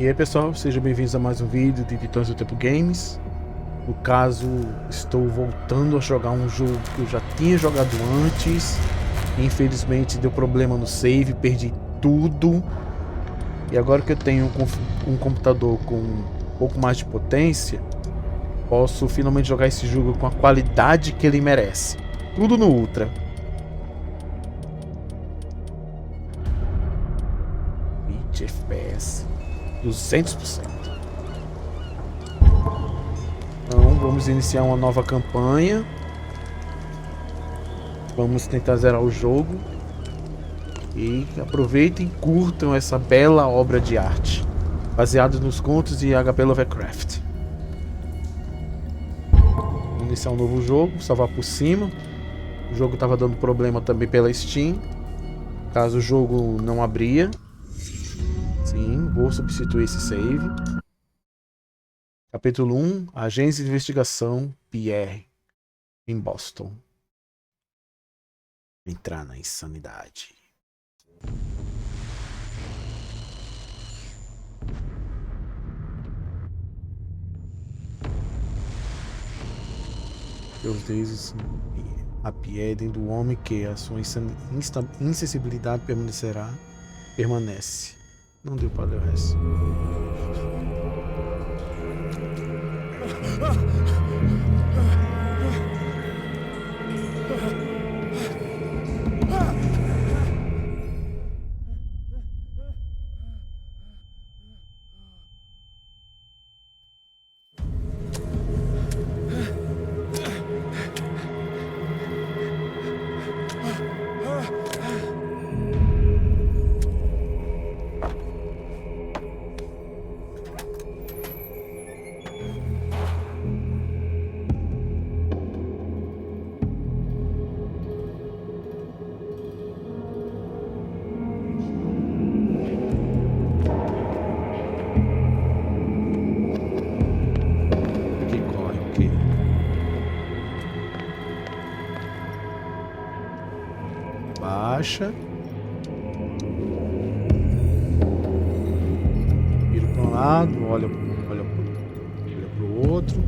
E aí pessoal, sejam bem-vindos a mais um vídeo de TITãs do Tempo Games. No caso, estou voltando a jogar um jogo que eu já tinha jogado antes. Infelizmente deu problema no save, perdi tudo. E agora que eu tenho um computador com um pouco mais de potência, posso finalmente jogar esse jogo com a qualidade que ele merece. Tudo no Ultra. 20 FPS. 200%. Então vamos iniciar uma nova campanha. Vamos tentar zerar o jogo. E aproveitem e curtam essa bela obra de arte, baseada nos contos de H.P. Lovecraft. Vamos iniciar um novo jogo, salvar por cima. O jogo estava dando problema também pela Steam. Caso o jogo não abria. Sim, vou substituir esse save. Capítulo 1, Agência de Investigação Pierre, em Boston. Entrar na insanidade. Deus deuses apiedem do homem que a sua insensibilidade permanece. Não deu para ler o resto. Baixa. Vira para um lado, olha para o outro.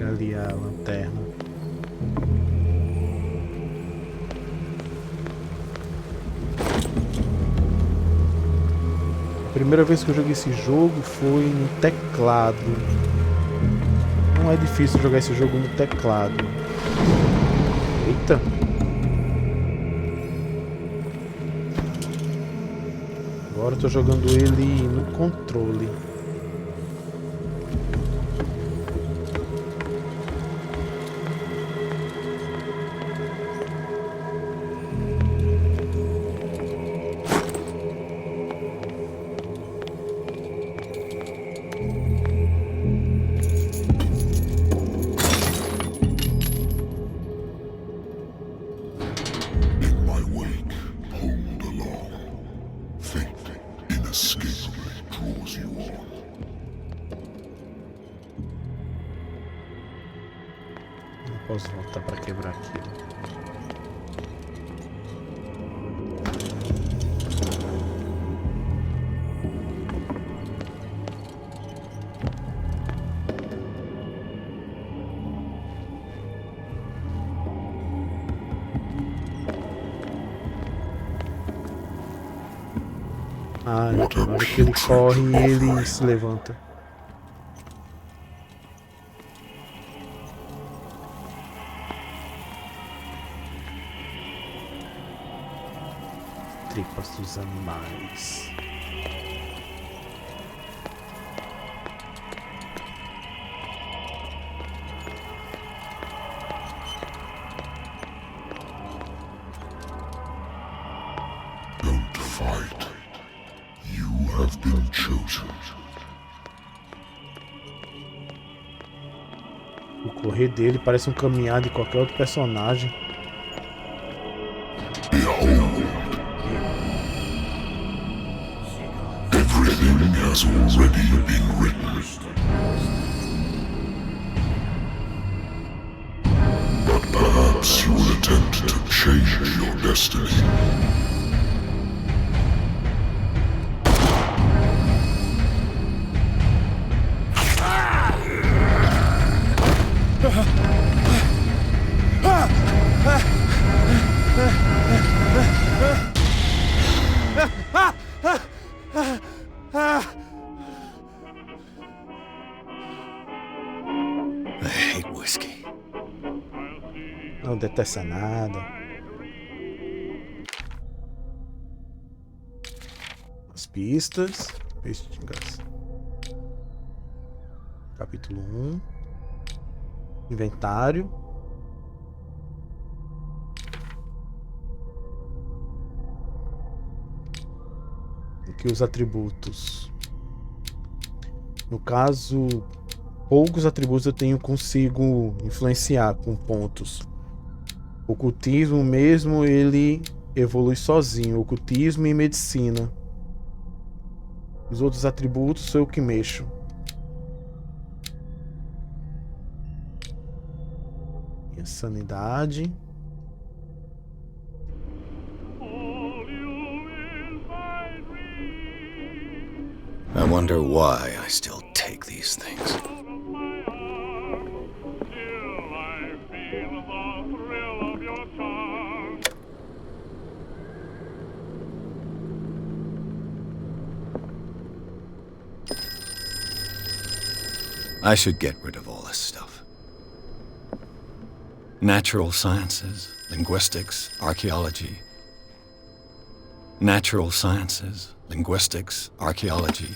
Ali a lanterna. A primeira vez que eu joguei esse jogo foi no teclado. Não é difícil jogar esse jogo no teclado. Eita! Agora eu tô jogando ele no controle. Posso voltar para quebrar aquilo. Ah, na hora que ele corre, ele se levanta. Tripas dos animais. have been chosen. O correr dele parece um caminhar de qualquer outro personagem. Behold, everything has already been written. But perhaps you will attempt to change your destiny. I hate whiskey. Não detesta nada. As pistas. Capítulo 1. Inventário. Aqui os atributos. No caso, poucos atributos eu consigo influenciar com pontos. Ocultismo mesmo, ele evolui sozinho. Ocultismo e medicina. Os outros atributos sou eu que mexo. E a sanidade. I wonder why I still take these things. I should get rid of all this stuff. Natural sciences, linguistics, archaeology. Natural sciences, linguistics, archaeology.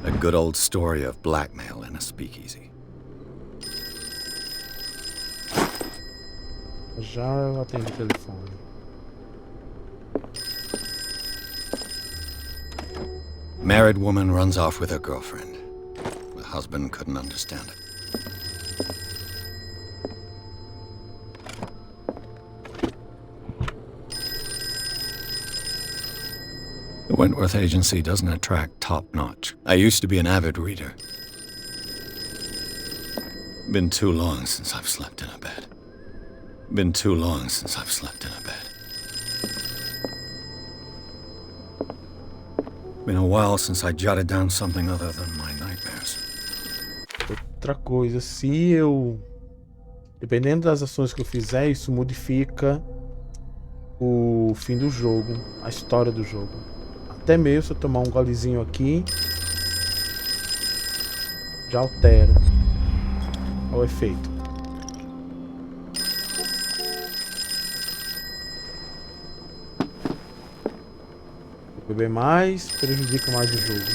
A good old story of blackmail in a speakeasy. Já eu atendo o telefone. Married woman runs off with her girlfriend. The husband couldn't understand it. The Wentworth Agency doesn't attract top-notch. I used to be an avid reader. Been too long since I've slept in a bed. Been too long since I've slept in a bed. Been a while since I jotted down something other than my nightmares. Outra coisa, se eu... Dependendo das ações que eu fizer, isso modifica o fim do jogo, a história do jogo. Até mesmo se eu tomar um golezinho aqui, já altera. Olha o efeito. Beber mais prejudica mais o jogo.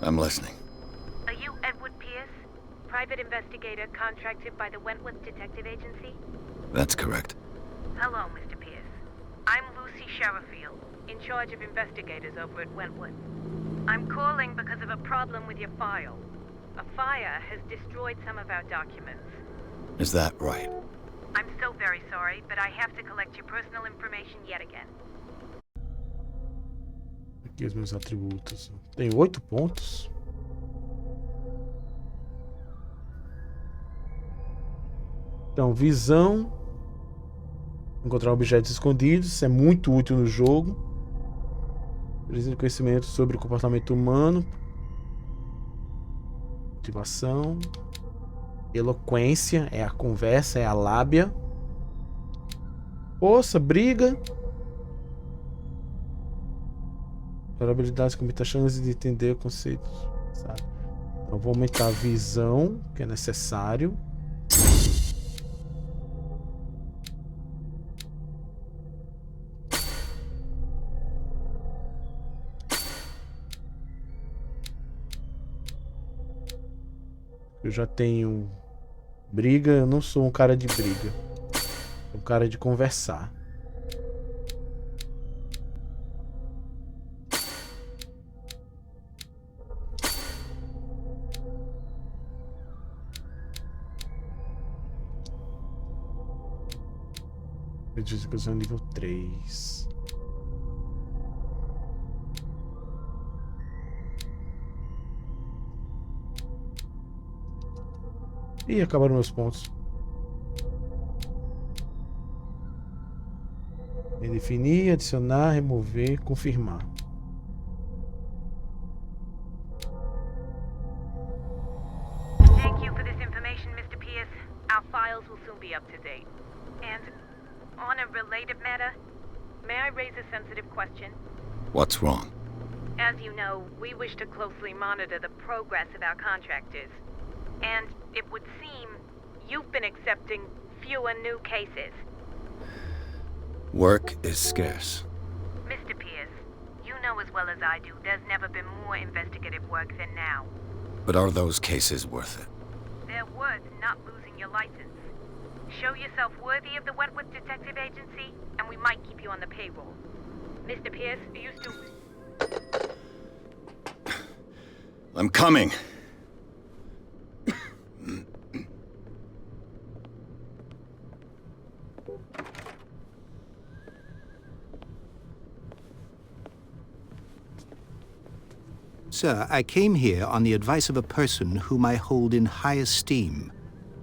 I'm listening. Are you Edward Pierce, private investigator contracted by the Wentworth Detective Agency? That's correct. Hello, Mr. Pierce. I'm Lucy Sherifield, in charge of investigators over at Wentworth. I'm calling because of a problem with your file. A fire has destroyed some of our documents. Is that right? I'm so very sorry, but I have to collect your personal information yet again. Aqui os meus atributos. Tem 8 pontos. Então, visão. Encontrar objetos escondidos. Isso é muito útil no jogo. Precisa de conhecimento sobre o comportamento humano. Motivação. Eloquência. É a conversa, é a lábia. Força, briga. Para habilidades com muita chance de entender conceitos. Sabe? Então vou aumentar a visão, que é necessário. Eu já tenho briga, eu não sou um cara de briga. Sou um cara de conversar. Edificação nível 3. Ih, acabaram meus pontos. Redefinir, adicionar, remover, confirmar. Thank you for this information, Mr. Pierce. Our files will soon be up to date. And on a related matter, may I raise a sensitive question? What's wrong? As you know, we wish to closely monitor the progress of our contractors. And it would seem you've been accepting fewer new cases. Work is scarce. Mr. Pierce, you know as well as I do, there's never been more investigative work than now. But are those cases worth it? They're worth not losing your license. Show yourself worthy of the Wentworth Detective Agency, and we might keep you on the payroll. Mr. Pierce, are you still... I'm coming. Sir, I came here on the advice of a person whom I hold in high esteem,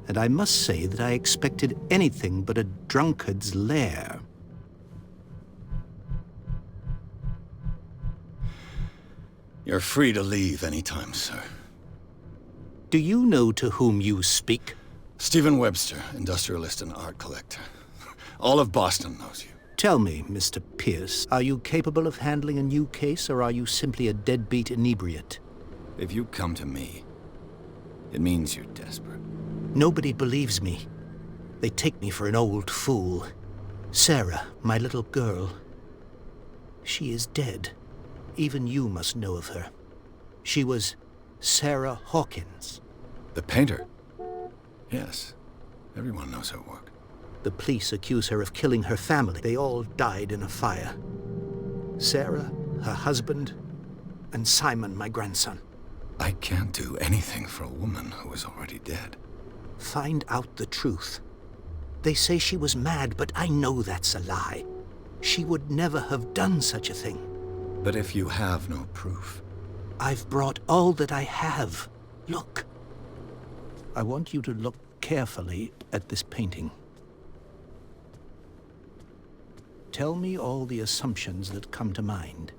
and I must say that I expected anything but a drunkard's lair. You're free to leave anytime, sir. Do you know to whom you speak? Stephen Webster, industrialist and art collector. All of Boston knows you. Tell me, Mr. Pierce, are you capable of handling a new case, or are you simply a deadbeat inebriate? If you come to me, it means you're desperate. Nobody believes me. They take me for an old fool. Sarah, my little girl, she is dead. Even you must know of her. She was Sarah Hawkins. The painter? Yes. Everyone knows her work. The police accuse her of killing her family. They all died in a fire. Sarah, her husband, and Simon, my grandson. I can't do anything for a woman who is already dead. Find out the truth. They say she was mad, but I know that's a lie. She would never have done such a thing. But if you have no proof... I've brought all that I have. Look. I want you to look carefully at this painting. Tell me all the assumptions that come to mind.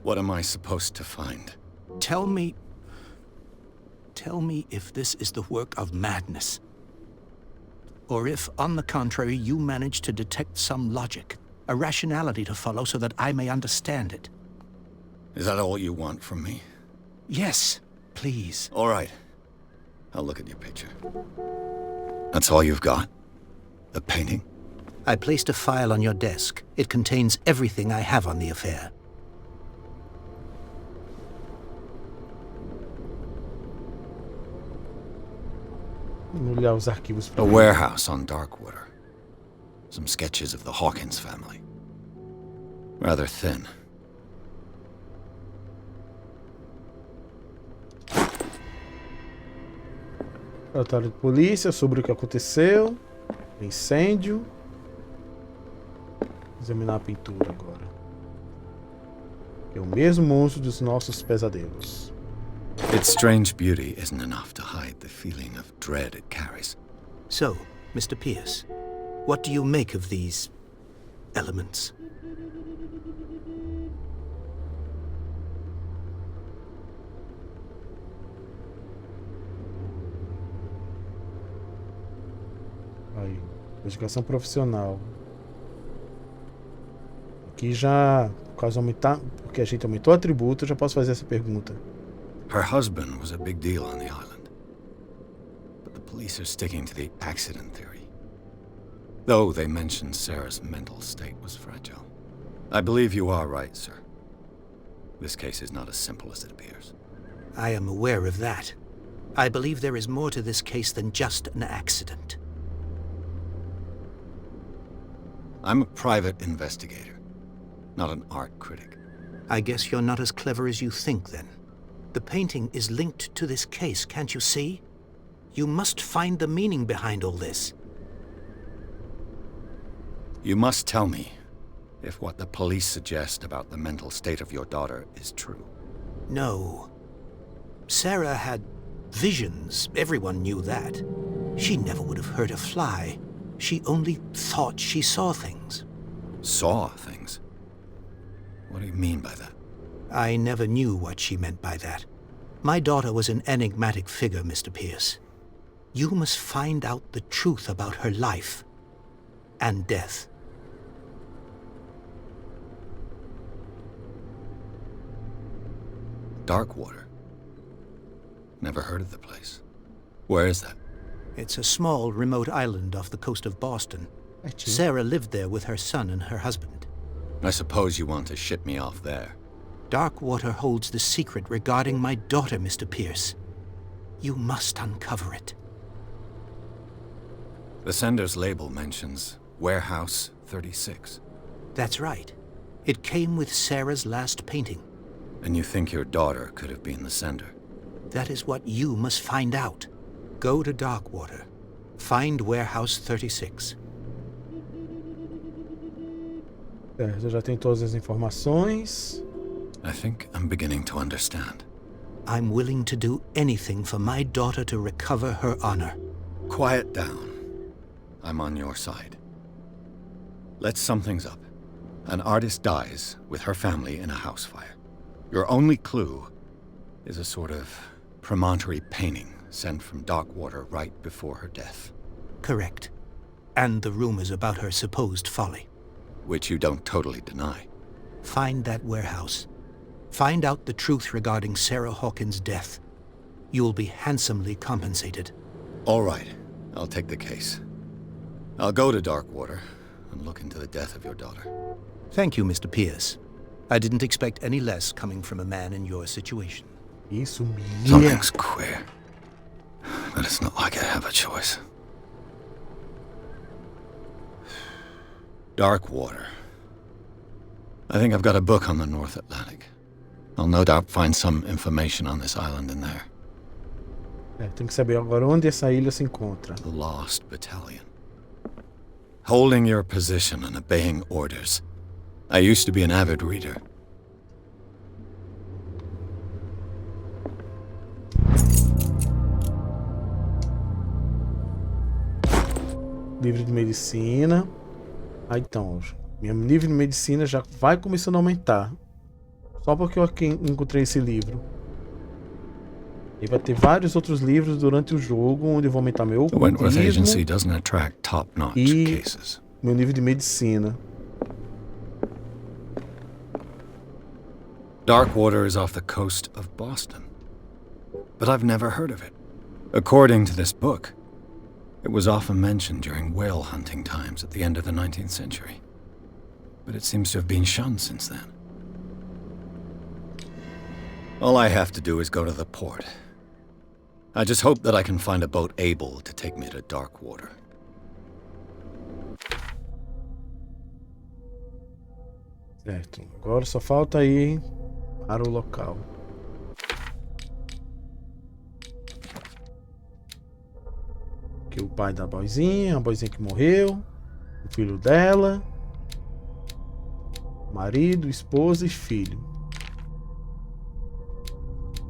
What am I supposed to find? Tell me if this is the work of madness. Or if, on the contrary, you manage to detect some logic, a rationality to follow so that I may understand it. Is that all you want from me? Yes, please. All right. I'll look at your picture. That's all you've got? The painting? I placed a file on your desk. It contains everything I have on the affair. Olhar os arquivos A pra warehouse on Darkwater. Some sketches of the Hawkins family. Rather thin. Relatório de polícia sobre o que aconteceu. Incêndio. Examinar a pintura agora. É o mesmo monstro dos nossos pesadelos. Its strange beauty isn't enough to hide the feeling of dread it carries. So, Mr. Pierce, what do you make of these elements? Aí, investigação profissional. Aqui já, por causa de aumentar, porque a gente aumentou o atributo, eu já posso fazer essa pergunta. Her husband was a big deal on the island. But the police are sticking to the accident theory. Though they mentioned Sarah's mental state was fragile. I believe you are right, sir. This case is not as simple as it appears. I am aware of that. I believe there is more to this case than just an accident. I'm a private investigator, not an art critic. I guess you're not as clever as you think, then. The painting is linked to this case, can't you see? You must find the meaning behind all this. You must tell me if what the police suggest about the mental state of your daughter is true. No. Sarah had visions. Everyone knew that. She never would have hurt a fly. She only thought she saw things. Saw things? What do you mean by that? I never knew what she meant by that. My daughter was an enigmatic figure, Mr. Pierce. You must find out the truth about her life and death. Darkwater. Never heard of the place. Where is that? It's a small, remote island off the coast of Boston. Sarah lived there with her son and her husband. I suppose you want to ship me off there. Darkwater holds the secret regarding my daughter, Mr. Pierce. You must uncover it. The sender's label mentions Warehouse 36. That's right. It came with Sarah's last painting. And you think your daughter could have been the sender? That is what you must find out. Go to Darkwater. Find Warehouse 36. Eu já tenho todas as informações. I think I'm beginning to understand. I'm willing to do anything for my daughter to recover her honor. Quiet down. I'm on your side. Let's sum things up. An artist dies with her family in a house fire. Your only clue is a sort of promontory painting sent from Darkwater right before her death. Correct. And the rumors about her supposed folly. Which you don't totally deny. Find that warehouse. Find out the truth regarding Sarah Hawkins' death. You'll be handsomely compensated. All right. I'll take the case. I'll go to Darkwater and look into the death of your daughter. Thank you, Mr. Pierce. I didn't expect any less coming from a man in your situation. Isso mesmo. Something's queer. But it's not like I have a choice. Darkwater. I think I've got a book on the North Atlantic. I'll no doubt find some information on this island in there. Tem que saber agora onde essa ilha se encontra. The Lost Battalion. Holding your position and obeying orders. I used to be an avid reader. Livro de medicina. Então, meu nível de medicina já vai começando a aumentar. Só porque eu aqui encontrei esse livro. E vai ter vários outros livros durante o jogo onde eu vou aumentar meu The Wentworth ocultismo Agency doesn't attract top-notch e cases. meu nível de medicina. Darkwater is off the coast of Boston. But I've never heard of it. According to this book, it was often mentioned during whale hunting times at the end of the 19th century. But it seems to have been shunned since then. All I have to do is go to the port. I just hope that I can find a boat able to take me to Darkwater. Certo. Agora só falta ir para o local. Aqui o pai da boizinha, a boizinha que morreu, o filho dela, marido, esposa e filho.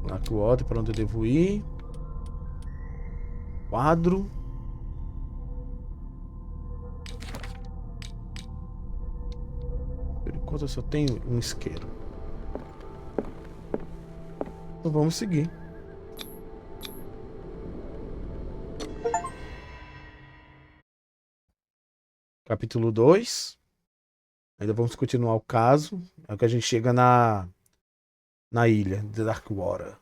Lá que o ordem para onde eu devo ir. Quadro. Por enquanto eu só tenho um isqueiro. Então vamos seguir. Capítulo 2. Ainda vamos continuar o caso. É que a gente chega na ilha de Darkwater.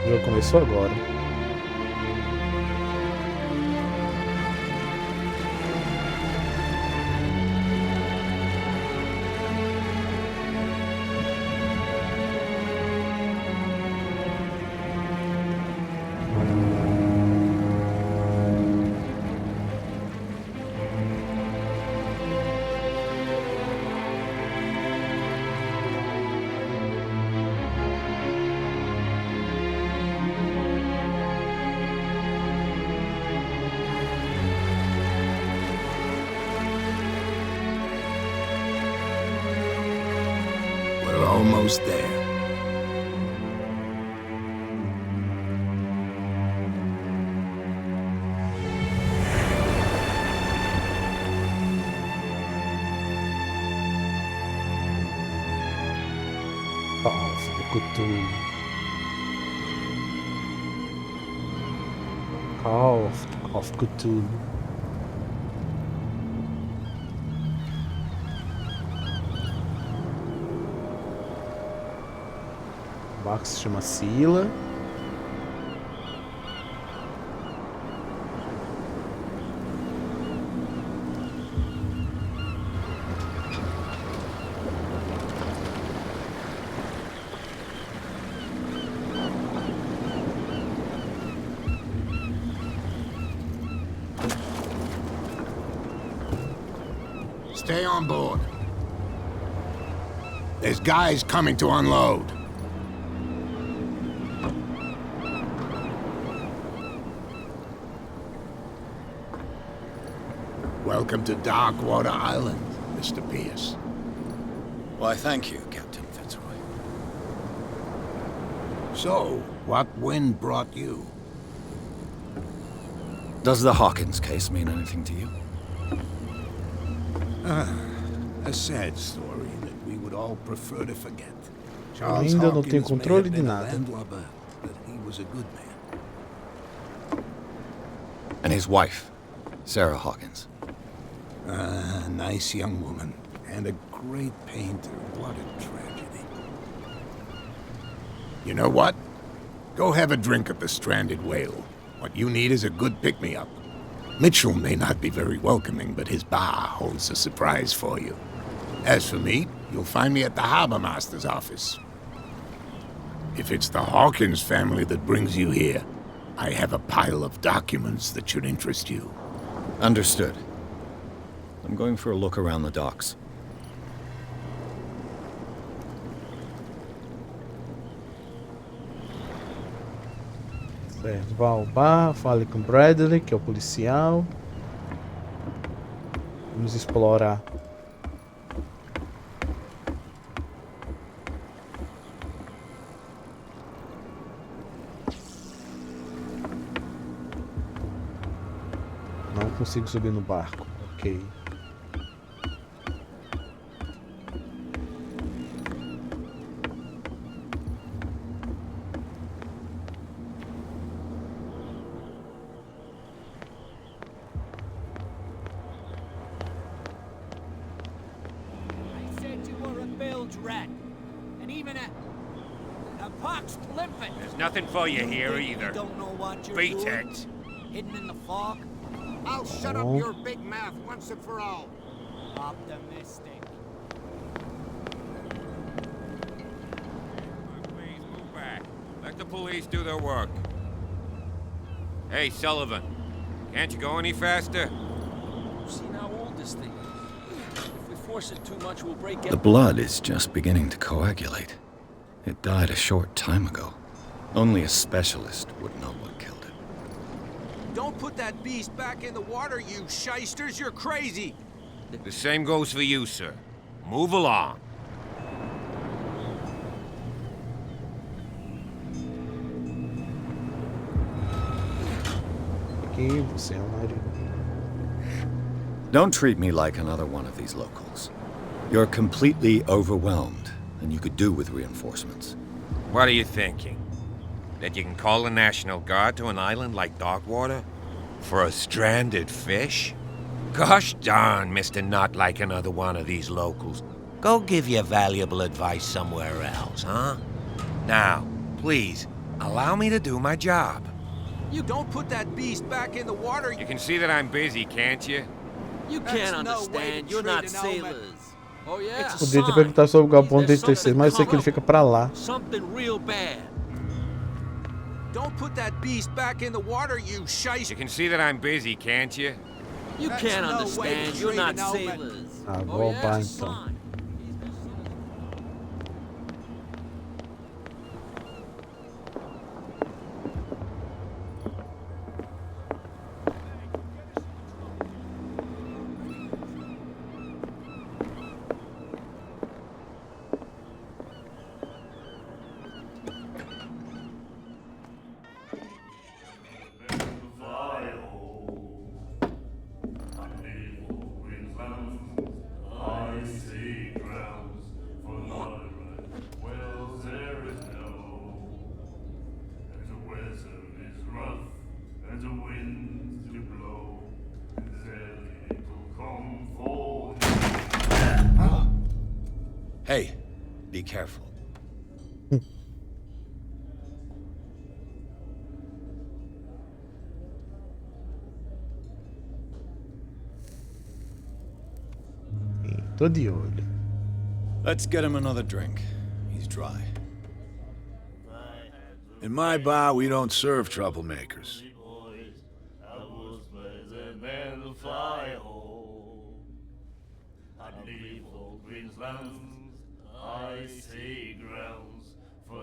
O jogo começou agora. almost there. KOF do Cthulhu. KOF of Cthulhu. O barco se chama Sila. Stay on board. There's guys coming to unload. Welcome to Darkwater Island, Mr. Pierce. Why, thank you, Captain Fitzroy. So, what wind brought you? Does the Hawkins case mean anything to you? A sad story that we would all prefer to forget. Charles Ainda não tenho Hawkins may controle have de been a nada. landlubber, but he was a good man. And his wife, Sarah Hawkins. A nice young woman, and a great painter. What a tragedy. You know what? Go have a drink at the Stranded Whale. What you need is a good pick-me-up. Mitchell may not be very welcoming, but his bar holds a surprise for you. As for me, you'll find me at the Harbor Master's office. If it's the Hawkins family that brings you here, I have a pile of documents that should interest you. Understood. I'm going for a look around the docks. Certo, vá ao bar, fale com Bradley, que é o policial. Vamos explorar. Não consigo subir no barco. Ok. There's nothing for you here either. Don't know what you're Beat doing? it. Hidden in the fog? I'll shut up your big mouth once and for all. Optimistic. Please move back. Let the police do their work. Hey, Sullivan. Can't you go any faster? See how old this thing is. If we force it too much, we'll break it. The blood is just beginning to coagulate. It died a short time ago. Only a specialist would know what killed it. Don't put that beast back in the water, you shysters. You're crazy. The same goes for you, sir. Move along. Aqui, você é um marido. Don't treat me like another one of these locals. You're completely overwhelmed, and you could do with reinforcements. What are you thinking? That you can call the National Guard to an island like Darkwater? For a stranded fish? Gosh darn, Mr. Not like another one of these locals. Go give your valuable advice somewhere else, huh? Now, please, allow me to do my job. You don't put that beast back in the water. You can see that I'm busy, can't you? You That's can't no way understand. to You're treat not an sailors. Oh yeah. It's a Podia ter sign. perguntado sobre o Galpão There's 36, mas eu sei que ele fica pra lá. Something real bad. Don't put that beast back in the water, you shyster. You can see that I'm busy, can't you? You That's can't no way to understand. You're treat not an old man. sailors. Ah, Oh vou yeah, roubar it's a então. sign. Hey, be careful. Tô de olho. Let's get him another drink. He's dry. In my bar, we don't serve troublemakers.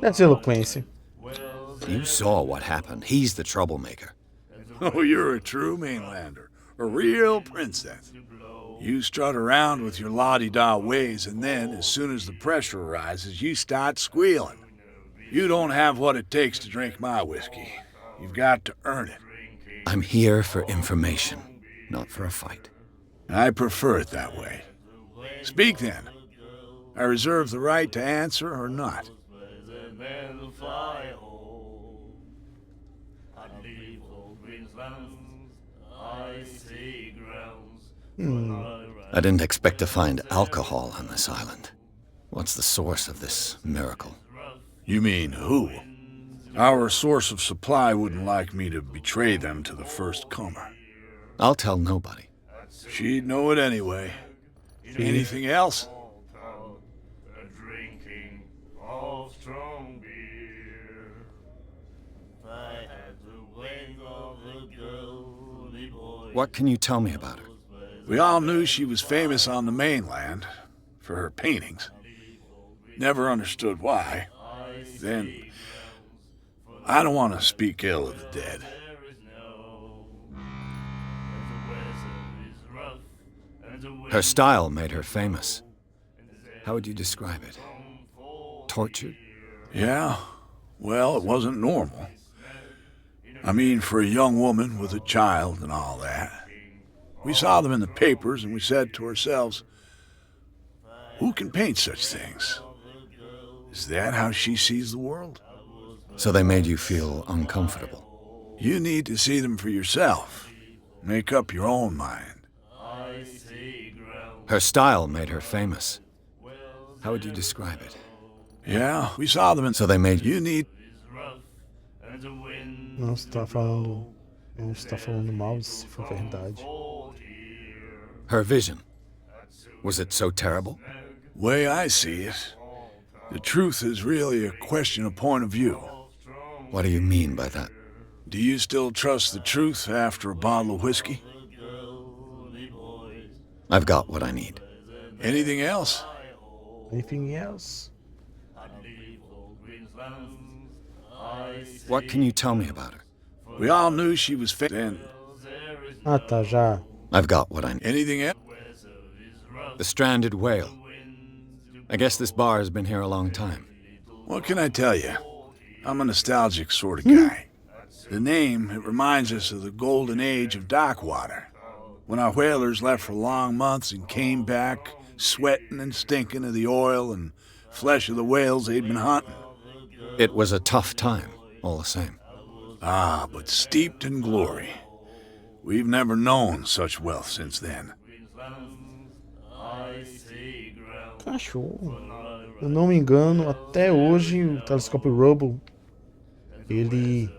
That's eloquência. You saw what happened. He's the troublemaker. Oh, you're a true mainlander. A real princess. You strut around with your la-di-da ways, and then, as soon as the pressure arises, you start squealing. You don't have what it takes to drink my whiskey. You've got to earn it. I'm here for information, not for a fight. I prefer it that way. Speak then. I reserve the right to answer or not. I didn't expect to find alcohol on this island. What's the source of this miracle? You mean who? Our source of supply wouldn't like me to betray them to the first comer. I'll tell nobody. She'd know it anyway. Anything else? What can you tell me about her? We all knew she was famous on the mainland for her paintings. Never understood why. Then, I don't want to speak ill of the dead. Her style made her famous. How would you describe it? Tortured? Yeah, well, it wasn't normal. I mean, for a young woman with a child and all that. We saw them in the papers and we said to ourselves, who can paint such things? Is that how she sees the world? So they made you feel uncomfortable? You need to see them for yourself. Make up your own mind. Her style made her famous. How would you describe it? Yeah, we saw them in... So they made You need... Não, você tá falando. Não, você tá falando mal se for verdade. Her vision. Was it so terrible? Way I see it, the truth is really a question of point of view. What do you mean by that? Do you still trust the truth after a bottle of whiskey? I've got what I need. Anything else? Anything else? What can you tell me about her? We all knew she was then. Ah, tá, já. I've got what I need. Anything else? The stranded whale. I guess this bar has been here a long time. What can I tell you? I'm a nostalgic sort of guy. The name, it reminds us of the golden age of dockwater, when our whalers left for long months and came back sweating and stinking of the oil and flesh of the whales they'd been hunting. It was a tough time, all the same. Ah, but steeped in glory. We've never known such wealth since then. Cachorro. Eu não me engano, até hoje o telescópio Hubble ele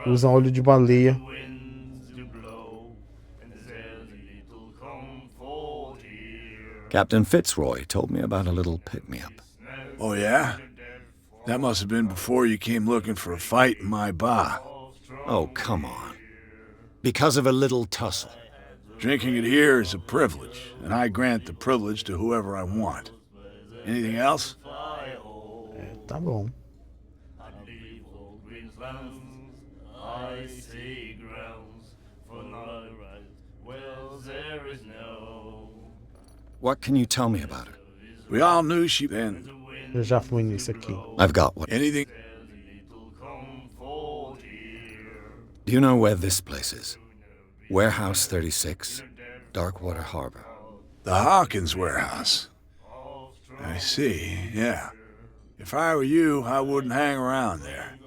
usa óleo de baleia. Captain Fitzroy told me about a little pick-me-up. Oh, yeah? That must have been before you came looking for a fight in my bar. Oh, come on. Because of a little tussle. Drinking it here is a privilege, and I grant the privilege to whoever I want. Anything else? Tá bom. What can you tell me about her? We all knew she then. Eu já fui nisso aqui. I've got what... Anything? Do you know where this place is? Warehouse 36, Darkwater Harbor. The Hawkins warehouse. I see, yeah. If I were you, I wouldn't hang around there.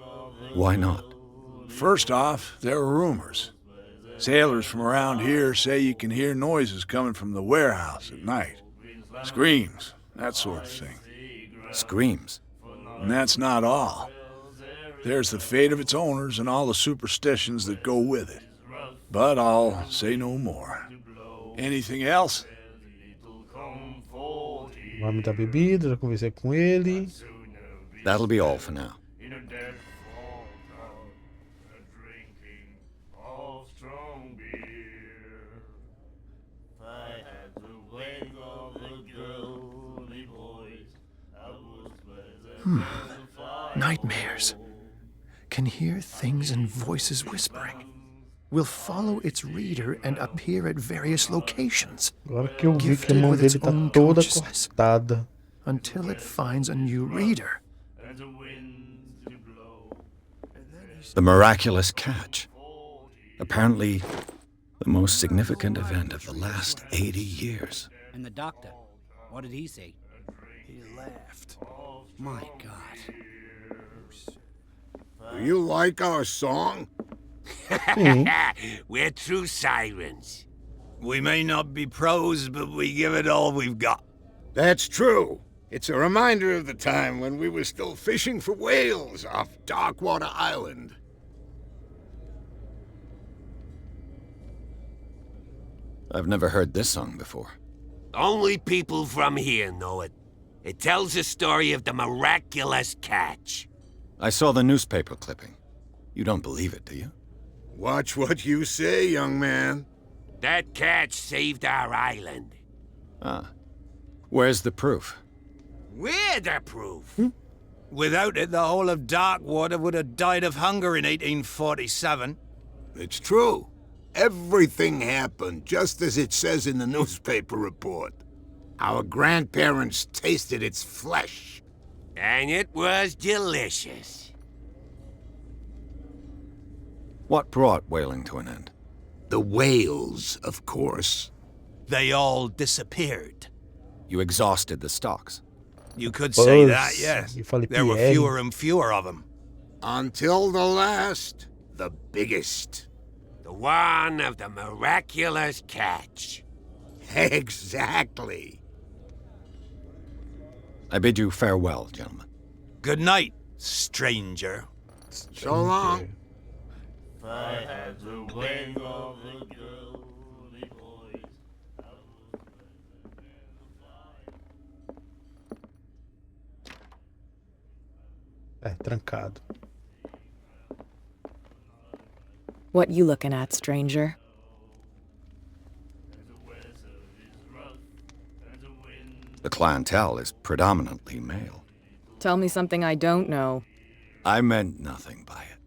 Why not? First off, there are rumors. Sailors from around here say you can hear noises coming from the warehouse at night. Screams, that sort of thing. screams. And that's not all. There's the fate of its owners and all the superstitions that go with it. But I'll say no more. Anything else? Vai me dar bebida, já conversei com ele. That'll be all for now. Nightmares. Can hear things and voices whispering. Will follow its reader and appear at various locations. Agora que eu vi que a Gifted mão with its dele tá own toda consciousness, cortada. until it finds a new reader. The miraculous catch. Apparently, the most significant event of the last 80 years. And the doctor, what did he say? He laughed. My God. Do you like our song? We're true sirens. We may not be pros, but we give it all we've got. That's true. It's a reminder of the time when we were still fishing for whales off Darkwater Island. I've never heard this song before. Only people from here know it. It tells the story of the miraculous catch. I saw the newspaper clipping. You don't believe it, do you? Watch what you say, young man. That catch saved our island. Ah. Where's the proof? We're the proof. Without it, the whole of Darkwater would have died of hunger in 1847. It's true. Everything happened just as it says in the newspaper report. Our grandparents tasted its flesh. And it was delicious. What brought whaling to an end? The whales, of course. They all disappeared. You exhausted the stocks. You could say that, Pois, yes. eu falei There were Pierre. fewer and fewer of them. Until the last, the biggest. The one of the miraculous catch. Exactly. I bid you farewell, gentlemen. Good night, stranger. So long. É, trancado. What you looking at, stranger? The clientele is predominantly male. Tell me something I don't know. I meant nothing by it.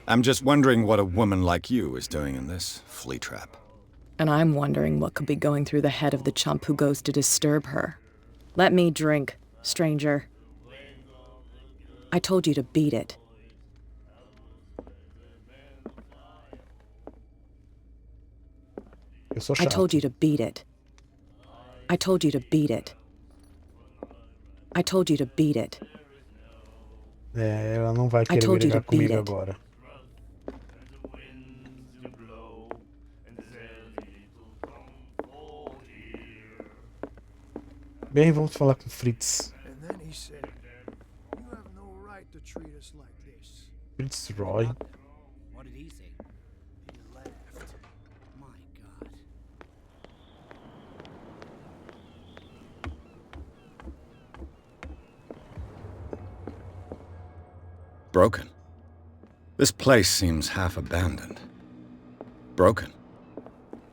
I'm just wondering what a woman like you is doing in this flea trap. And I'm wondering what could be going through the head of the chump who goes to disturb her. Let me drink, stranger. I told you to beat it. Eu sou I chato. told you to beat it. I told you to beat it. I told you to beat it. É, ela não vai I querer told you brigar to beat comigo it. agora. Bem, vamos falar com Fritz. And then he said, "You have no right to treat us like this." Fritz Roy. What did he say? He laughed. My God. Broken. This place seems half abandoned. Broken.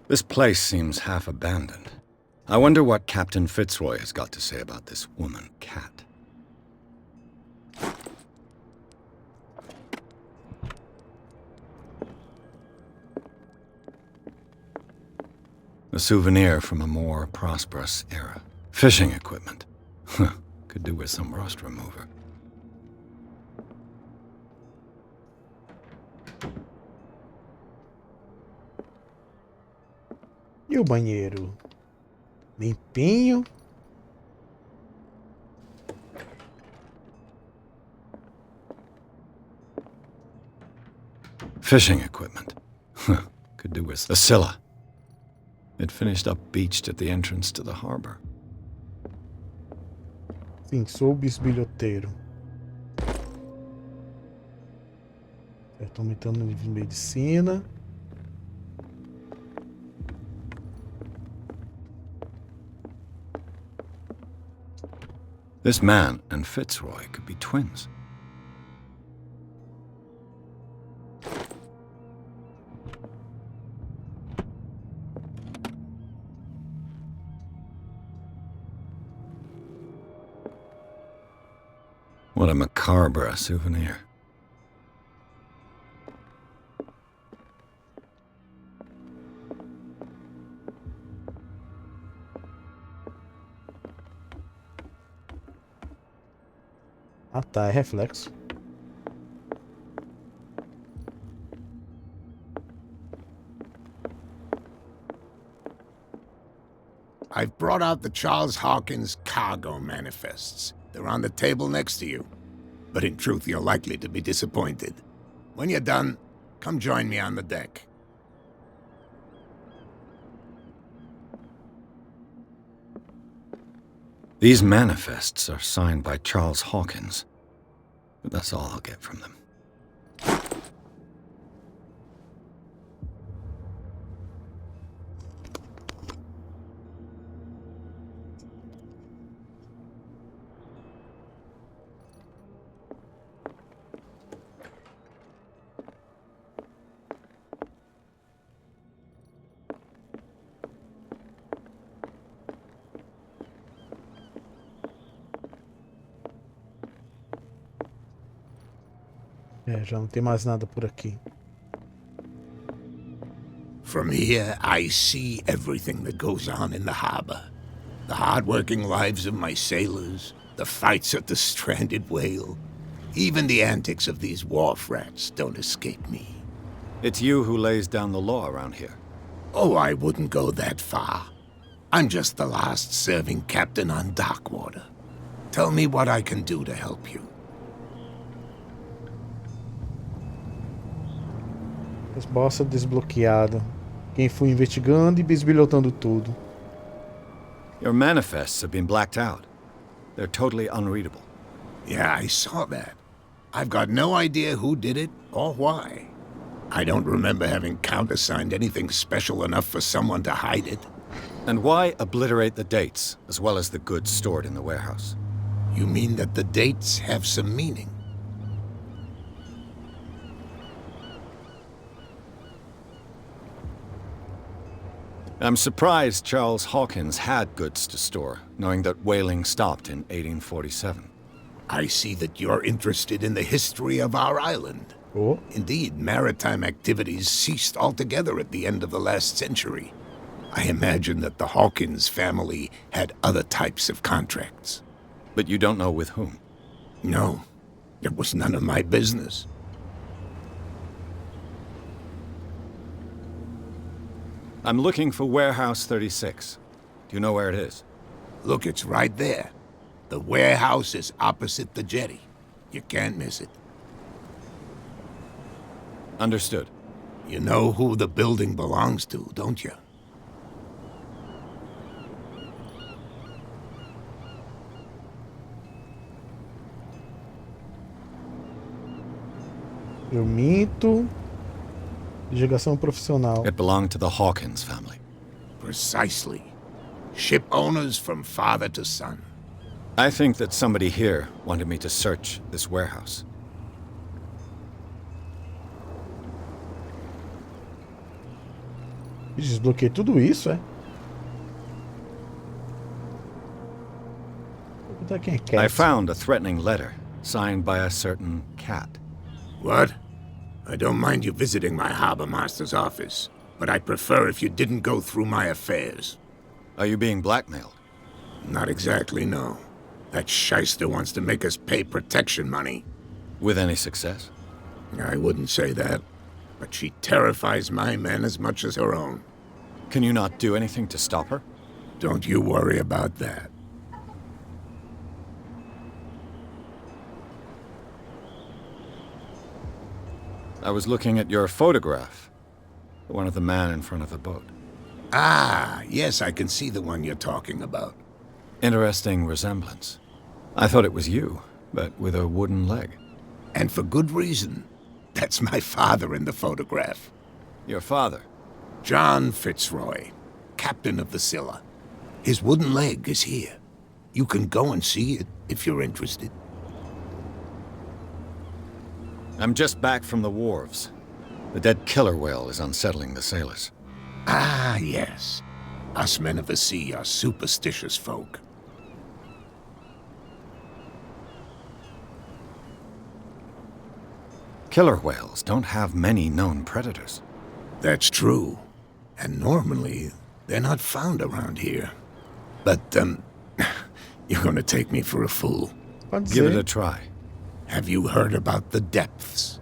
This place seems half abandoned. I wonder what Captain Fitzroy has got to say about this woman cat. A souvenir from a more prosperous era. Fishing equipment. Could do with some rust remover. E o banheiro? Limpinho. Fishing equipment. Could do with the Scylla. It finished up beached at the entrance to the harbor. Sim, sou o bisbilhoteiro. Estou aumentando o nível de medicina. This man and Fitzroy could be twins. What a macabre souvenir. Ah tá, é reflexo. I've brought out the Charles Hawkins cargo manifests. They're on the table next to you. But in truth, you're likely to be disappointed. When you're done, come join me on the deck. These manifests are signed by Charles Hawkins, but that's all I'll get from them. Já não tem mais nada por aqui. From here, I see everything that goes on in the harbor. The hard-working lives of my sailors, the fights at the stranded whale. Even the antics of these wharf rats don't escape me. It's you who lays down the law around here. Oh, I wouldn't go that far. I'm just the last serving captain on Darkwater. Tell me what I can do to help you. Resposta desbloqueada. Quem foi investigando e bisbilhotando tudo. Your manifests have been blacked out. They're totally unreadable. Yeah, I saw that. I've got no idea who did it or why. I don't remember having countersigned anything special enough for someone to hide it. And why obliterate the dates, as well as the goods stored in the warehouse? You mean that the dates have some meaning? I'm surprised Charles Hawkins had goods to store, knowing that whaling stopped in 1847. I see that you're interested in the history of our island. Oh. Indeed, maritime activities ceased altogether at the end of the last century. I imagine that the Hawkins family had other types of contracts. But you don't know with whom? No, it was none of my business. I'm looking for Warehouse 36. Do you know where it is? Look, it's right there. The warehouse is opposite the jetty. You can't miss it. Understood. You know who the building belongs to, don't you? Eu minto. Divulgação profissional. It belonged to the Hawkins family. Precisely. Ship owners from father to son. I think that somebody here wanted me to search this warehouse. Desbloqueei tudo isso, é? Quem é Cat? I found a threatening letter, signed by a certain cat. What? I don't mind you visiting my harbor master's office, but I'd prefer if you didn't go through my affairs. Are you being blackmailed? Not exactly, no. That shyster wants to make us pay protection money. With any success? I wouldn't say that, but she terrifies my men as much as her own. Can you not do anything to stop her? Don't you worry about that. I was looking at your photograph. The one of the man in front of the boat. Ah, yes, I can see the one you're talking about. Interesting resemblance. I thought it was you, but with a wooden leg. And for good reason. That's my father in the photograph. Your father? John Fitzroy, captain of the Scylla. His wooden leg is here. You can go and see it if you're interested. I'm just back from the wharves. The dead killer whale is unsettling the sailors. Ah, yes. Us men of the sea are superstitious folk. Killer whales don't have many known predators. That's true. And normally, they're not found around here. But, you're gonna take me for a fool. Give it a try. Have you heard about the depths?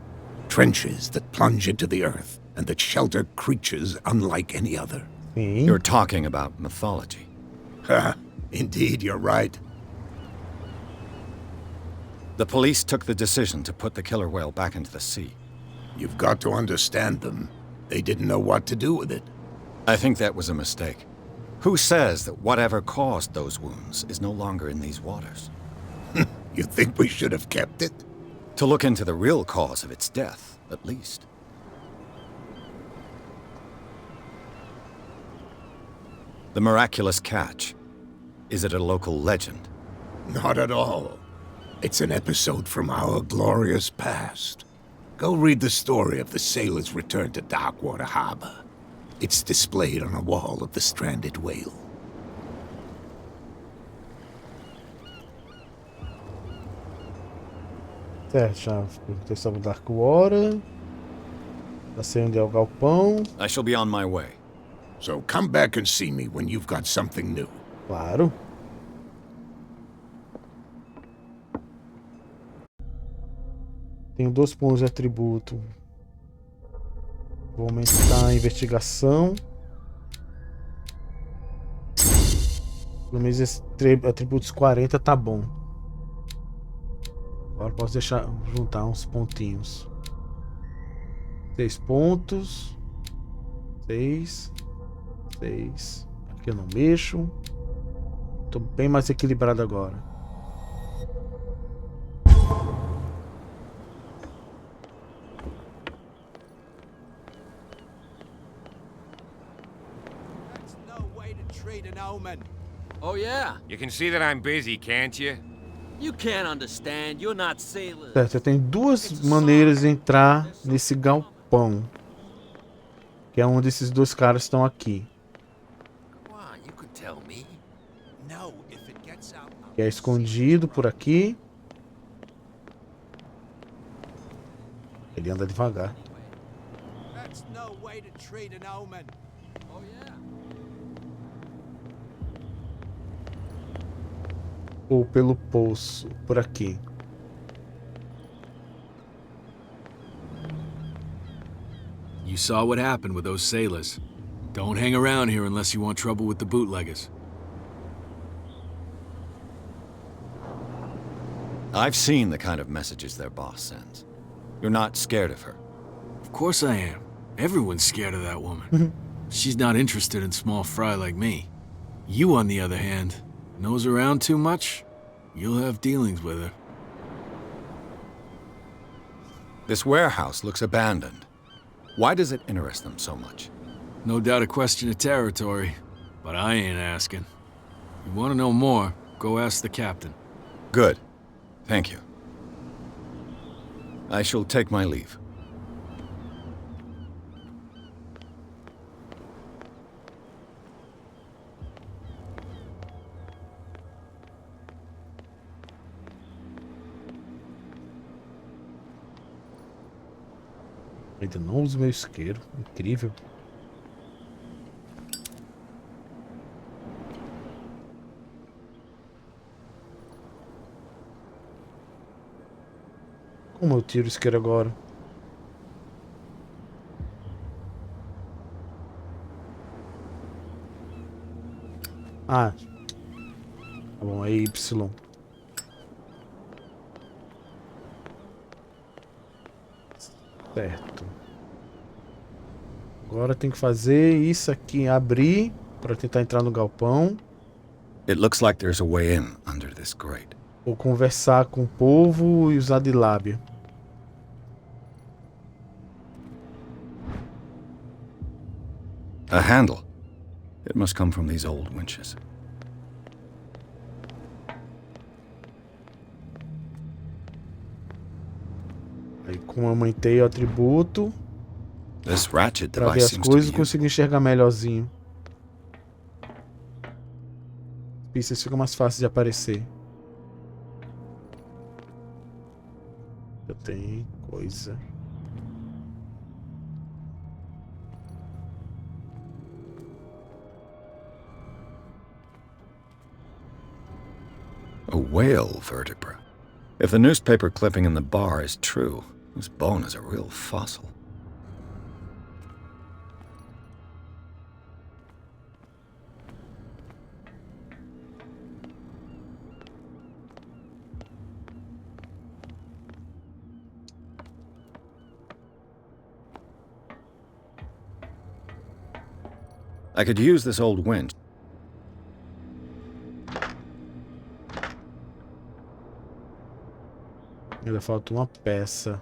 Trenches that plunge into the earth and that shelter creatures unlike any other. You're talking about mythology. Ha! Indeed, you're right. The police took the decision to put the killer whale back into the sea. You've got to understand them. They didn't know what to do with it. I think that was a mistake. Who says that whatever caused those wounds is no longer in these waters? You think we should have kept it? To look into the real cause of its death, at least. The miraculous catch. Is it a local legend? Not at all. It's an episode from our glorious past. Go read the story of the sailor's return to Darkwater Harbor. It's displayed on a wall of the stranded whale. Certo, chave. Perguntei sobre Darkwater. Já sei onde é o galpão. I shall be on my way. So come back and see me when you've got something new. Claro. Tenho 2 pontos de atributo. Vou aumentar a investigação. Pelo menos esse atributos 40 tá bom. Agora posso deixar juntar uns pontinhos. 6 pontos. 6. 6. Aqui eu não mexo. Tô bem mais equilibrado agora. Oh yeah? You can see that I'm busy, can't you? You can't understand. You're not sailors. Certo, eu tenho 2 maneiras de entrar nesse galpão. Que é onde esses 2 caras estão aqui. Que é escondido por aqui. Ele anda devagar. Ou pelo poço, por aqui. You saw what happened with those sailors. Don't hang around here unless you want trouble with the bootleggers. I've seen the kind of messages their boss sends. You're not scared of her. Of course I am. Everyone's scared of that woman. She's not interested in small fry like me. You, on the other hand, nose around too much, you'll have dealings with her. This warehouse looks abandoned. Why does it interest them so much? No doubt a question of territory, but I ain't asking. You want to know more, go ask the captain. Good. Thank you. I shall take my leave. Ainda não uso meu isqueiro. Incrível. Como eu tiro o isqueiro agora? Ah. Tá bom, é Y. Certo. Agora tem que fazer isso aqui, abrir para tentar entrar no galpão. It looks like there's a way in under this grate. Ou conversar com o povo e usar de lábia. A handle. It must come from these old winches. Aí com aumentei o atributo. This ratchet Pra ver device as seems to coisas e be conseguir enxergar melhorzinho. Pistas fica mais fácil de aparecer. Eu tenho coisa. a whale vertebra. If the newspaper clipping in the bar is true, this bone is a real fossil. I could use this old winch. Ainda falta uma peça.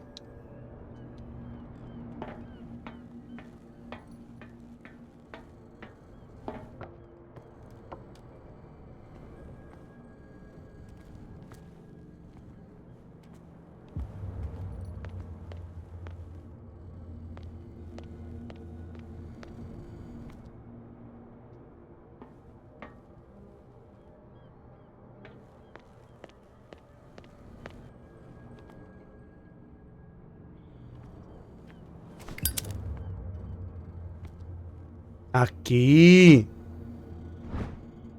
Aqui.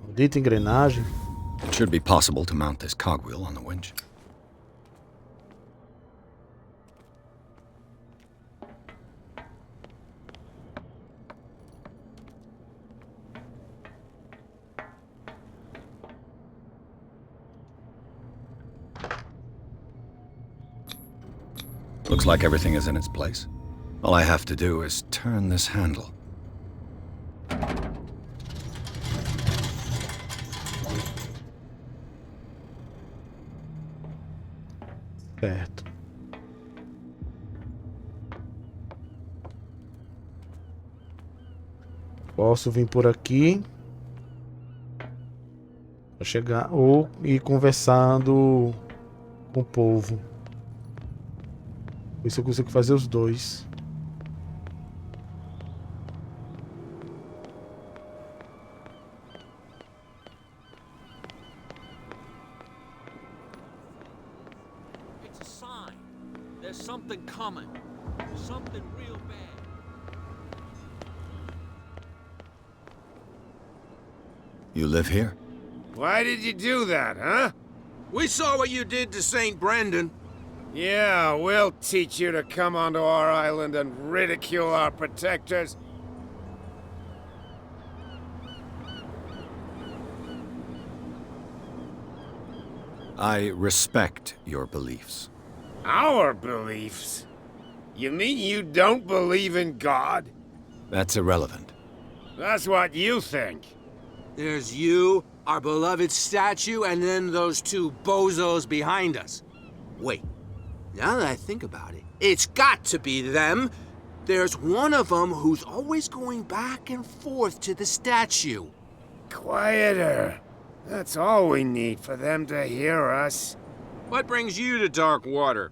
Maldita engrenagem. It should be possible to mount this cogwheel on the winch. Looks like everything is in its place. All I have to do is turn this handle. Certo. Posso vir por aqui para chegar ou ir conversando com o povo. Por isso eu consigo fazer os dois. Something coming. Something real bad. You live here? Why did you do that, huh? We saw what you did to St. Brendan. Yeah, we'll teach you to come onto our island and ridicule our protectors. I respect your beliefs. Our beliefs? You mean you don't believe in God? That's irrelevant. That's what you think. There's you, our beloved statue, and then those two bozos behind us. Wait, now that I think about it, it's got to be them. There's one of them who's always going back and forth to the statue. Quieter. That's all we need for them to hear us. What brings you to dark water?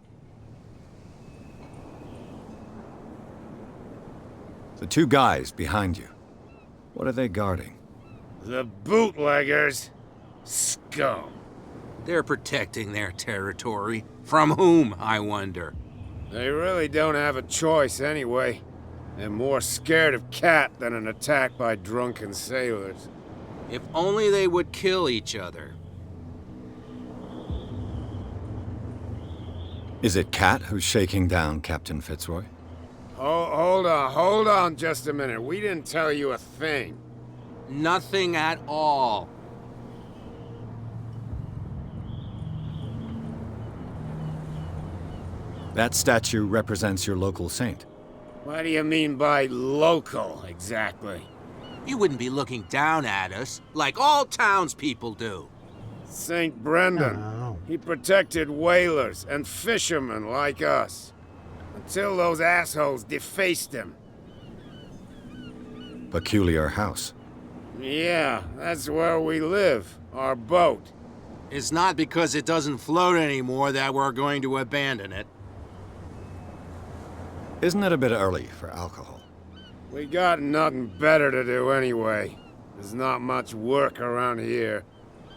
The two guys behind you. What are they guarding? The bootleggers. Scum. They're protecting their territory. From whom, I wonder? They really don't have a choice anyway. They're more scared of Cat than an attack by drunken sailors. If only they would kill each other. Is it Cat who's shaking down Captain Fitzroy? Oh, hold on just a minute. We didn't tell you a thing. Nothing at all. That statue represents your local saint. What do you mean by local, exactly? You wouldn't be looking down at us, like all townspeople do. St. Brendan. Oh. He protected whalers and fishermen like us. Until those assholes defaced him. Peculiar house. Yeah, that's where we live. Our boat. It's not because it doesn't float anymore that we're going to abandon it. Isn't it a bit early for alcohol? We got nothing better to do anyway. There's not much work around here.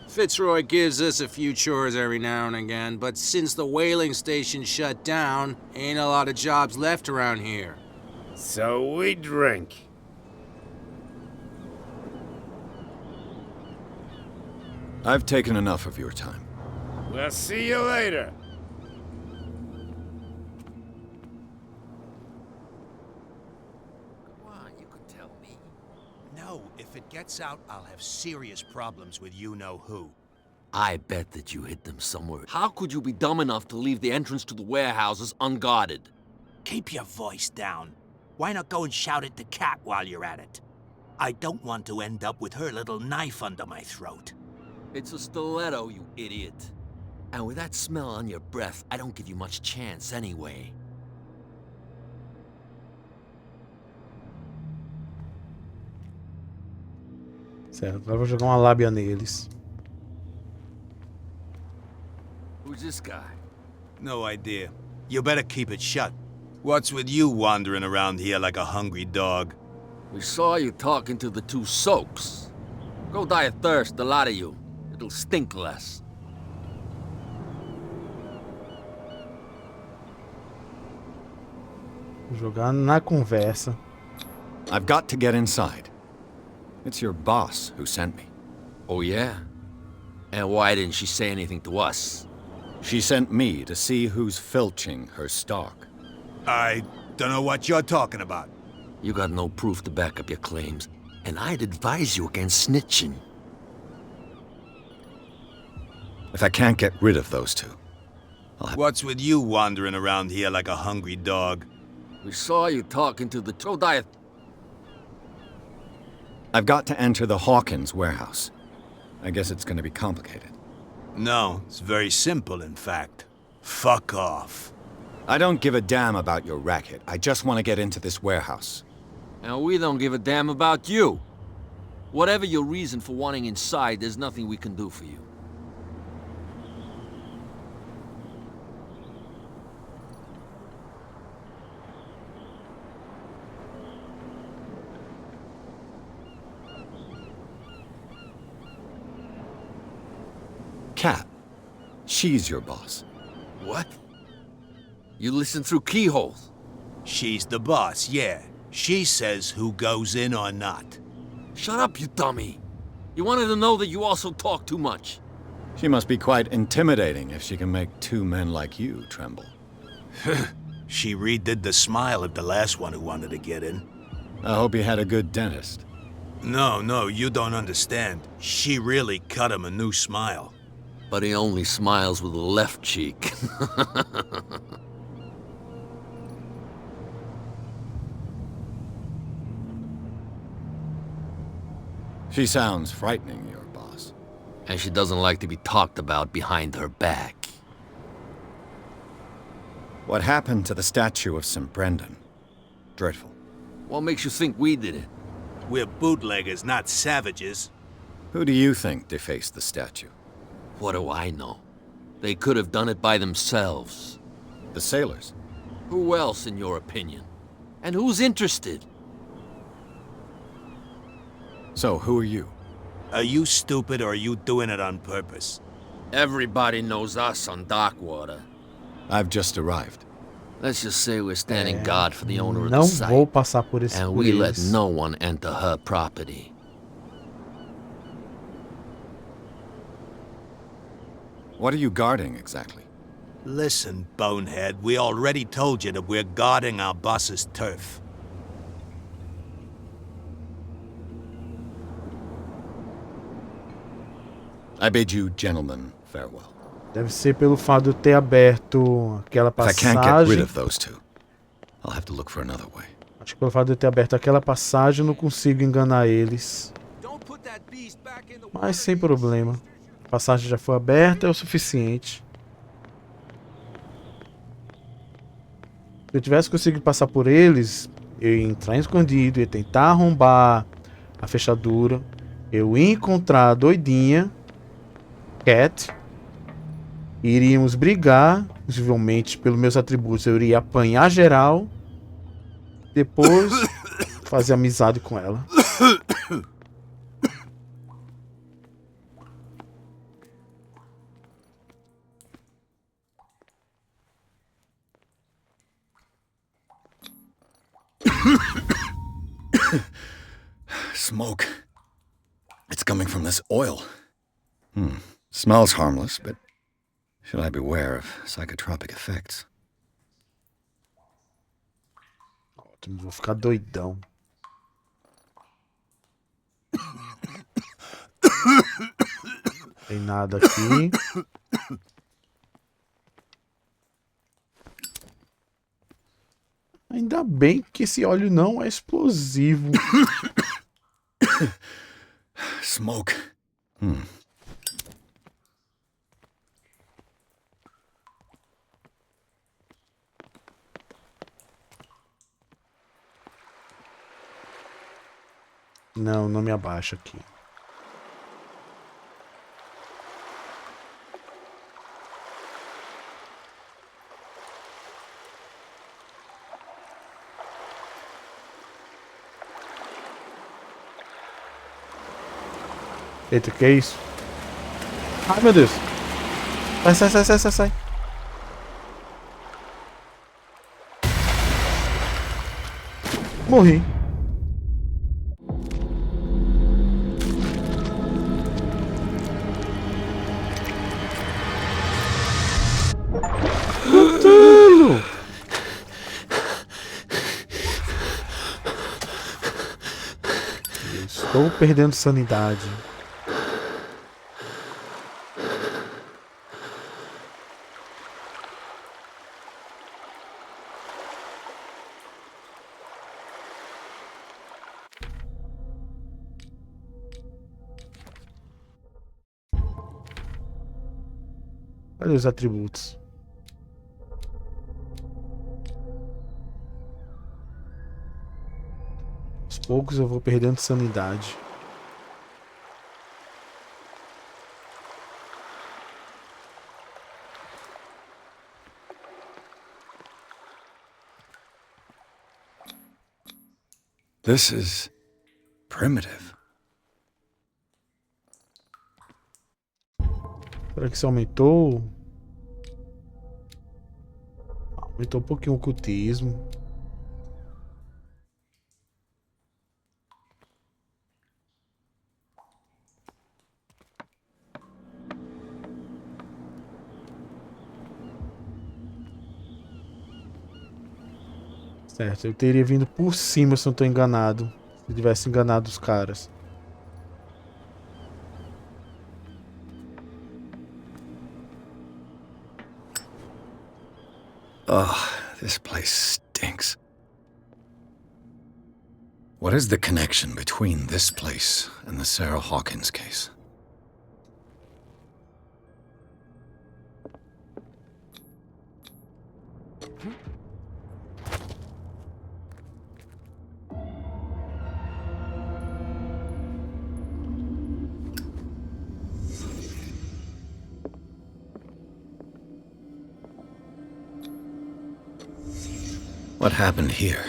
Fitzroy gives us a few chores every now and again, but since the whaling station shut down, ain't a lot of jobs left around here. So we drink. I've taken enough of your time. We'll see you later. No, if it gets out, I'll have serious problems with you-know-who. I bet that you hid them somewhere. How could you be dumb enough to leave the entrance to the warehouses unguarded? Keep your voice down. Why not go and shout at the cat while you're at it? I don't want to end up with her little knife under my throat. It's a stiletto, you idiot. And with that smell on your breath, I don't give you much chance anyway. Certo, agora eu vou jogar uma lábia neles. Who's this guy? No idea. You better keep it shut. What's with you wandering around here like a hungry dog? We saw you talking to the two soaks. Go die of thirst, the lot of you. It'll stink less. Vou jogar na conversa. I've got to get inside. It's your boss who sent me. Oh, yeah? And why didn't she say anything to us? She sent me to see who's filching her stock. I don't know what you're talking about. You got no proof to back up your claims, and I'd advise you against snitching. If I can't get rid of those two, I'll have... What's with you wandering around here like a hungry dog? We saw you talking to the Trodieth. I've got to enter the Hawkins warehouse. I guess it's going to be complicated. No, it's very simple, in fact. Fuck off. I don't give a damn about your racket. I just want to get into this warehouse. And we don't give a damn about you. Whatever your reason for wanting inside, there's nothing we can do for you. Cat. She's your boss. What? You listen through keyholes? She's the boss, yeah. She says who goes in or not. Shut up, you dummy. You wanted to know that you also talk too much. She must be quite intimidating if she can make two men like you tremble. She redid the smile of the last one who wanted to get in. I hope you had a good dentist. No, you don't understand. She really cut him a new smile. But he only smiles with the left cheek. She sounds frightening, your boss. And she doesn't like to be talked about behind her back. What happened to the statue of St. Brendan? Dreadful. What makes you think we did it? We're bootleggers, not savages. Who do you think defaced the statue? What do I know? They could have done it by themselves. The sailors? Who else, in your opinion? And who's interested? So, who are you? Are you stupid or are you doing it on purpose? Everybody knows us on Darkwater. I've just arrived. Let's just say we're standing guard for the owner of the Não site. vou passar por esse And por we let eles. no one enter her property. What are you guarding, exactly? Listen, bonehead, we already told you that we're guarding our boss's turf. I bid you gentlemen farewell. Deve ser pelo fato de eu ter aberto aquela If I can't get rid passagem. of those two, I'll have to look for another way. Acho que pelo fato de eu ter aberto aquela passagem, eu não consigo enganar eles. Mas sem problema. passagem já foi aberta, é o suficiente. Se eu tivesse conseguido passar por eles, eu ia entrar escondido, ia tentar arrombar a fechadura. Eu ia encontrar a doidinha, Cat. Iríamos brigar, possivelmente pelos meus atributos. Eu iria apanhar geral. Depois, fazer amizade com ela. Smoke. It's coming from this oil. Smells harmless, but should I beware of psychotropic effects? Ótimo, vou ficar doidão. Tem nada aqui. Ainda bem que esse óleo não é explosivo. Smoke. Não, não me abaixa aqui. Eita, que é isso? Ai, meu Deus. Sai. Morri. Cthulhu! Estou perdendo sanidade. Olha os atributos. Aos poucos eu vou perdendo sanidade. This is primitive. Será que isso aumentou? Aumentou um pouquinho o ocultismo. Certo, eu teria vindo por cima se eu não estou enganado. Se eu tivesse enganado os caras. Oh, this place stinks. What is the connection between this place and the Sarah Hawkins case? What happened here?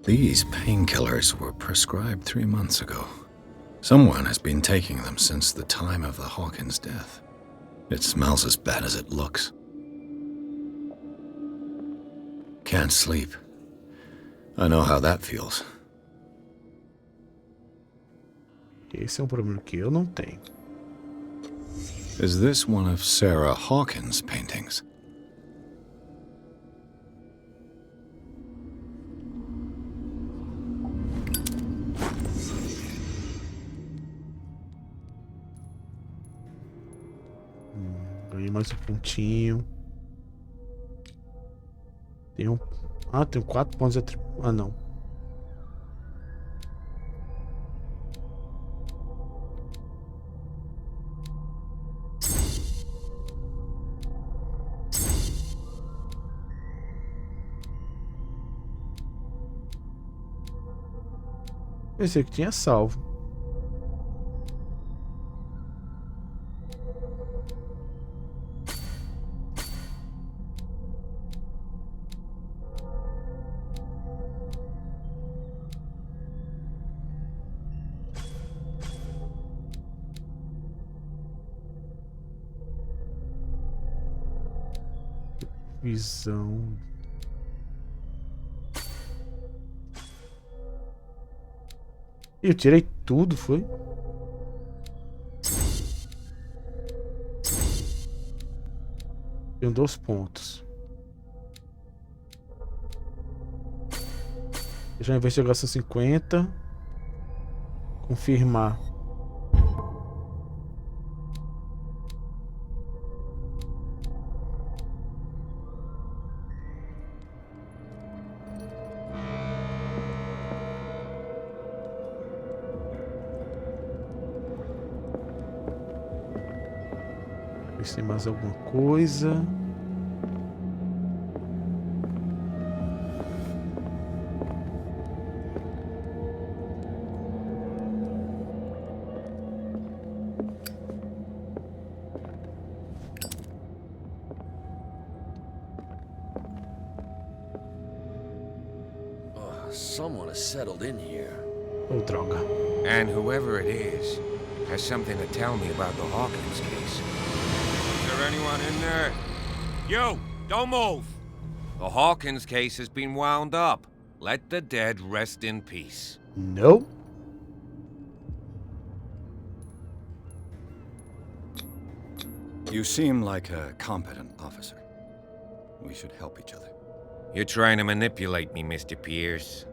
These painkillers were prescribed 3 months ago. Someone has been taking them since the time of the Hawkins' death. It smells as bad as it looks. Can't sleep. I know how that feels. Esse é um problema que eu não tenho. Is this one of Sarah Hawkins' paintings? Ganhei mais um pontinho. Tenho... Ah, tenho 4 pontos de atributo. Ah, não. Pensei que tinha salvo. Visão. Eu tirei tudo, foi? Tenho 2 pontos. Já investigação 50. Confirmar. Ver se tem mais alguma coisa. Someone has settled in here. Oh, droga. And whoever it is has something to tell me about the Hawkins case. Is there anyone in there? You! Don't move! The Hawkins case has been wound up. Let the dead rest in peace. No. You seem like a competent officer. We should help each other. You're trying to manipulate me, Mr. Pierce.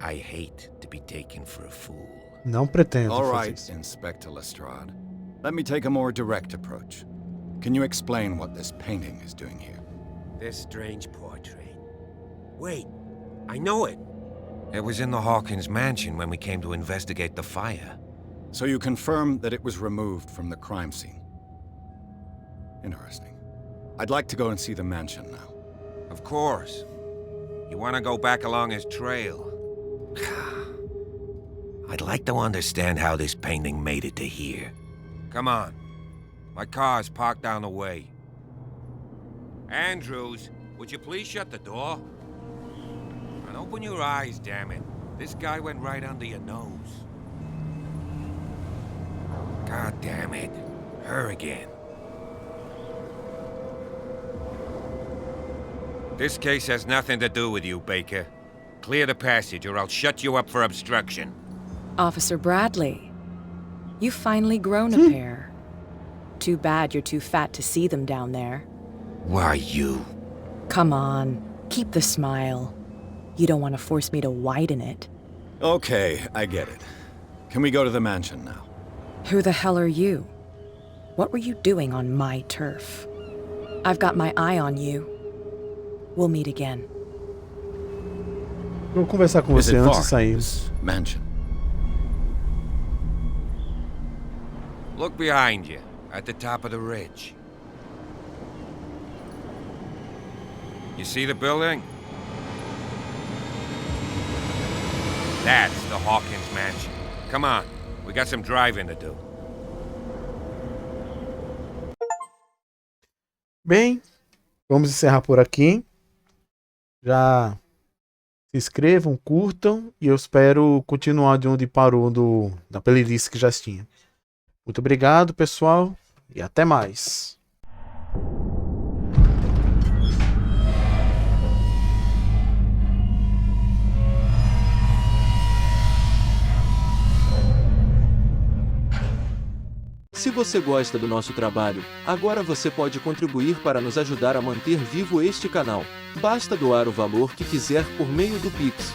I hate to be taken for a fool. Não pretendo All fazer right, isso. Inspector Lestrade. Let me take a more direct approach. Can you explain what this painting is doing here? This strange portrait. Wait, I know it. It was in the Hawkins mansion when we came to investigate the fire. So you confirm that it was removed from the crime scene? Interesting. I'd like to go and see the mansion now. Of course. You want to go back along his trail? I'd like to understand how this painting made it to here. Come on. My car's parked down the way. Andrews, would you please shut the door? And open your eyes, damn it. This guy went right under your nose. God damn it. Her again. This case has nothing to do with you, Baker. Clear the passage or I'll shut you up for obstruction. Officer Bradley, you've finally grown a pair. Too bad you're too fat to see them down there. Why, you? Come on, keep the smile. You don't want to force me to widen it. Okay, I get it. Can we go to the mansion now? Who the hell are you? What were you doing on my turf? I've got my eye on you. We'll meet again. Vou conversar com você antes de sairmos. Mansion. Look behind you, at the top of the ridge. You see the building? That's the Hawkins mansion. Come on, we got some driving to do. Bem, vamos encerrar por aqui. Já se inscrevam, curtam e eu espero continuar de onde parou da playlist que já tinha. Muito obrigado, pessoal, e até mais. Se você gosta do nosso trabalho, agora você pode contribuir para nos ajudar a manter vivo este canal. Basta doar o valor que quiser por meio do Pix.